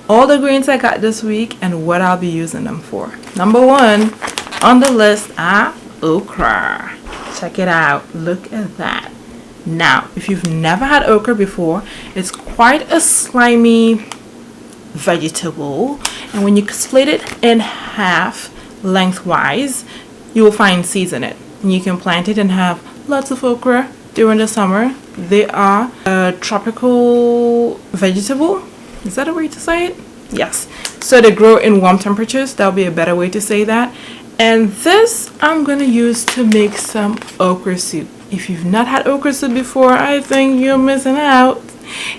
all the greens I got this week and what I'll be using them for. Number one on the list are okra. Check it out. Look at that. Now, if you've never had okra before, it's quite a slimy vegetable, and when you split it in half lengthwise, you will find seeds in it, and you can plant it and have lots of okra during the summer. They are a tropical vegetable. Is that a way to say it? Yes. So they grow in warm temperatures. That'll be a better way to say that. And this I'm gonna use to make some okra soup. If you've not had okra soup before, I think you're missing out.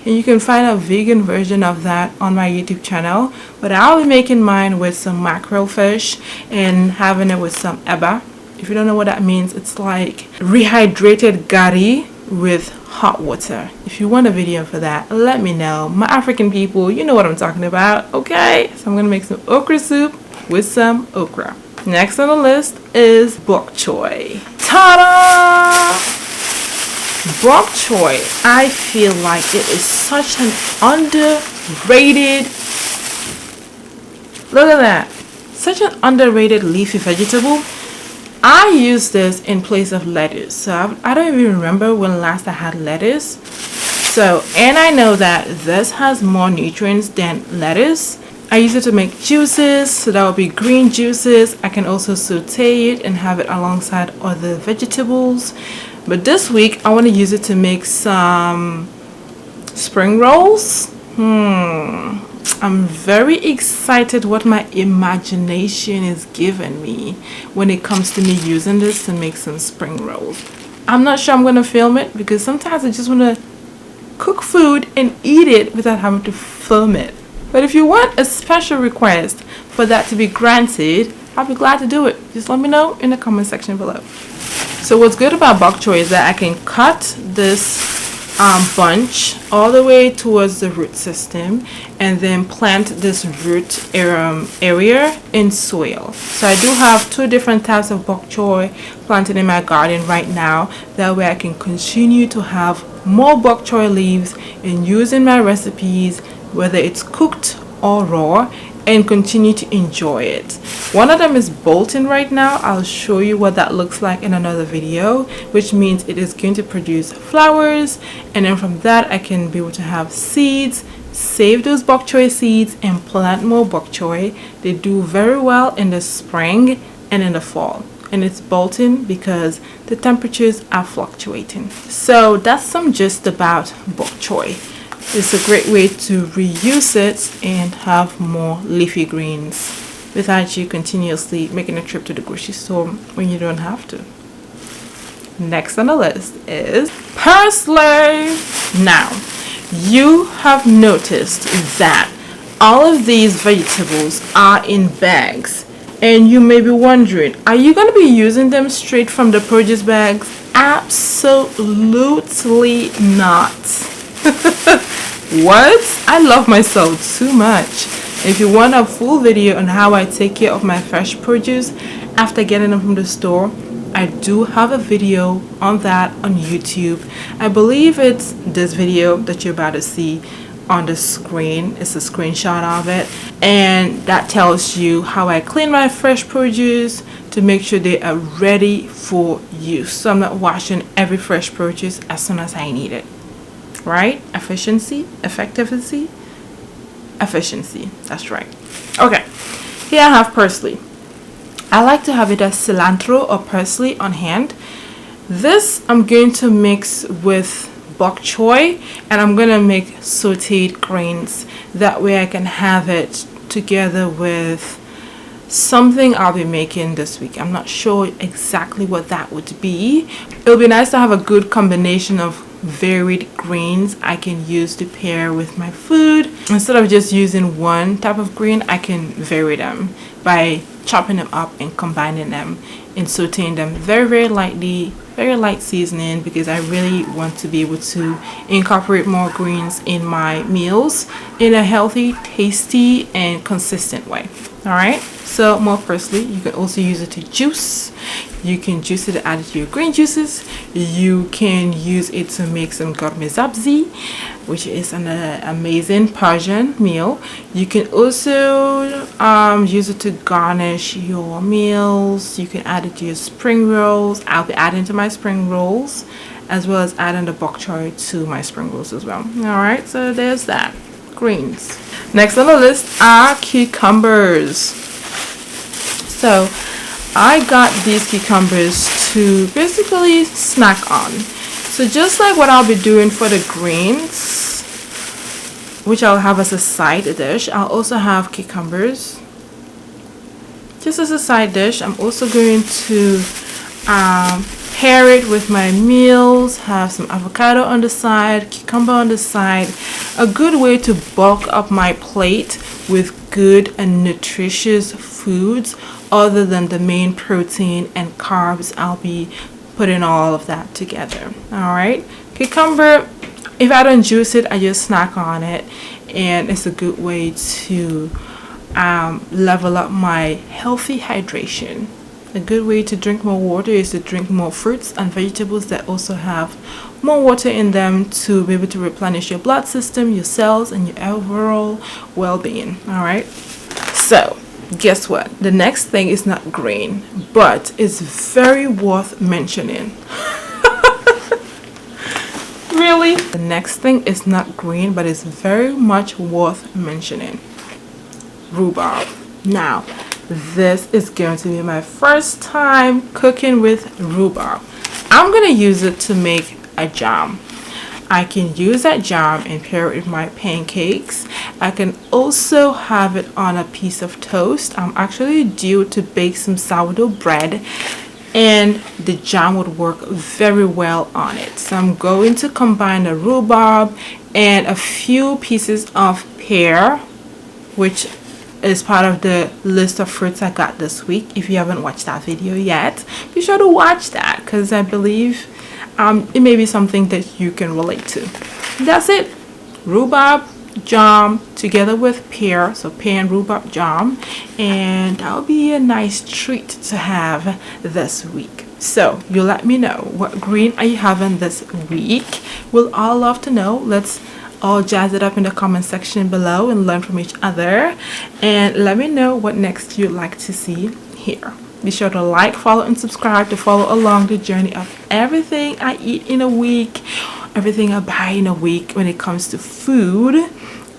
And you can find a vegan version of that on my YouTube channel. But I'll be making mine with some mackerel fish and having it with some eba. If you don't know what that means, it's like rehydrated gari with hot water. If you want a video for that, let me know. My African people, you know what I'm talking about, okay? So I'm gonna make some okra soup with some okra. Next on the list is bok choy. Ta-da! Bok choy, I feel like it is such an underrated, look at that, such an underrated leafy vegetable. I use this in place of lettuce. So I don't even remember when last I had lettuce. So, and I know that this has more nutrients than lettuce. I use it to make juices, so that will be green juices. I can also saute it and have it alongside other vegetables. But this week, I want to use it to make some spring rolls. I'm very excited what my imagination is giving me when it comes to me using this to make some spring rolls. I'm not sure I'm going to film it because sometimes I just want to cook food and eat it without having to film it. But if you want a special request for that to be granted, I'll be glad to do it. Just let me know in the comment section below. So what's good about bok choy is that I can cut this bunch all the way towards the root system and then plant this root area in soil. So I do have 2 different types of bok choy planted in my garden right now. That way I can continue to have more bok choy leaves and use in my recipes, whether it's cooked or raw, and continue to enjoy it. One of them is bolting right now. I'll show you what that looks like in another video, which means it is going to produce flowers, and then from that I can be able to have seeds, save those bok choy seeds and plant more bok choy. They do very well in the spring and in the fall, and it's bolting because the temperatures are fluctuating. So that's some gist about bok choy. It's a great way to reuse it and have more leafy greens without you continuously making a trip to the grocery store when you don't have to. Next on the list is parsley. Now, you have noticed that all of these vegetables are in bags, and you may be wondering, are you going to be using them straight from the produce bags? Absolutely not. What? I love myself too much. If you want a full video on how I take care of my fresh produce after getting them from the store, I do have a video on that on YouTube. I believe it's this video that you're about to see on the screen. It's a screenshot of it, and that tells you how I clean my fresh produce to make sure they are ready for use. So I'm not washing every fresh produce as soon as I need it. Right? Efficiency, effectiveness, efficiency. That's right. Okay, here I have parsley. I like to have it as cilantro or parsley on hand. This I'm going to mix with bok choy, and I'm going to make sauteed greens. That way I can have it together with something I'll be making this week. I'm not sure exactly what that would be. It'll be nice to have a good combination of varied greens I can use to pair with my food. Instead of just using one type of green, I can vary them by chopping them up and combining them and sauteing them very lightly, very light seasoning, because I really want to be able to incorporate more greens in my meals in a healthy, tasty, and consistent way. All right, so more firstly, you can also use it to juice. You can juice it to add it to your green juices. You can use it to make some gourmet sabzi, which is an amazing Persian meal. You can also use it to garnish your meals. You can add it to your spring rolls. I'll be adding to my spring rolls, as well as adding the bok choy to my spring rolls as well. All right, so there's that. Greens. Next on the list are cucumbers. So I got these cucumbers to basically snack on. So just like what I'll be doing for the greens, which I'll have as a side dish, I'll also have cucumbers just as a side dish. I'm also going to pair it with my meals, have some avocado on the side, cucumber on the side. A good way to bulk up my plate with good and nutritious foods other than the main protein and carbs. I'll be putting all of that together. All right, cucumber, if I don't juice it, I just snack on it, and it's a good way to level up my healthy hydration. A good way to drink more water is to drink more fruits and vegetables that also have more water in them to be able to replenish your blood system, your cells, and your overall well-being. All right, so guess what? The next thing is not green, but it's very worth mentioning. Really? The next thing is not green, but it's very much worth mentioning. Rhubarb. Now, this is going to be my first time cooking with rhubarb. I'm going to use it to make a jam. I can use that jam and pair it with my pancakes. I can also have it on a piece of toast. I'm actually due to bake some sourdough bread, and the jam would work very well on it. So I'm going to combine the rhubarb and a few pieces of pear, which is part of the list of fruits I got this week. If you haven't watched that video yet, be sure to watch that, because I believe it may be something that you can relate to. That's it. Rhubarb jam together with pear, so pear and rhubarb jam, and that'll be a nice treat to have this week. So you let me know, what green are you having this week? We'll all love to know. Let's all jazz it up in the comment section below and learn from each other, and let me know what next you'd like to see here. Be sure to like, follow, and subscribe to follow along the journey of everything I eat in a week, everything I buy in a week when it comes to food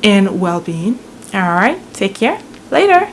and well-being. All right, take care. Later.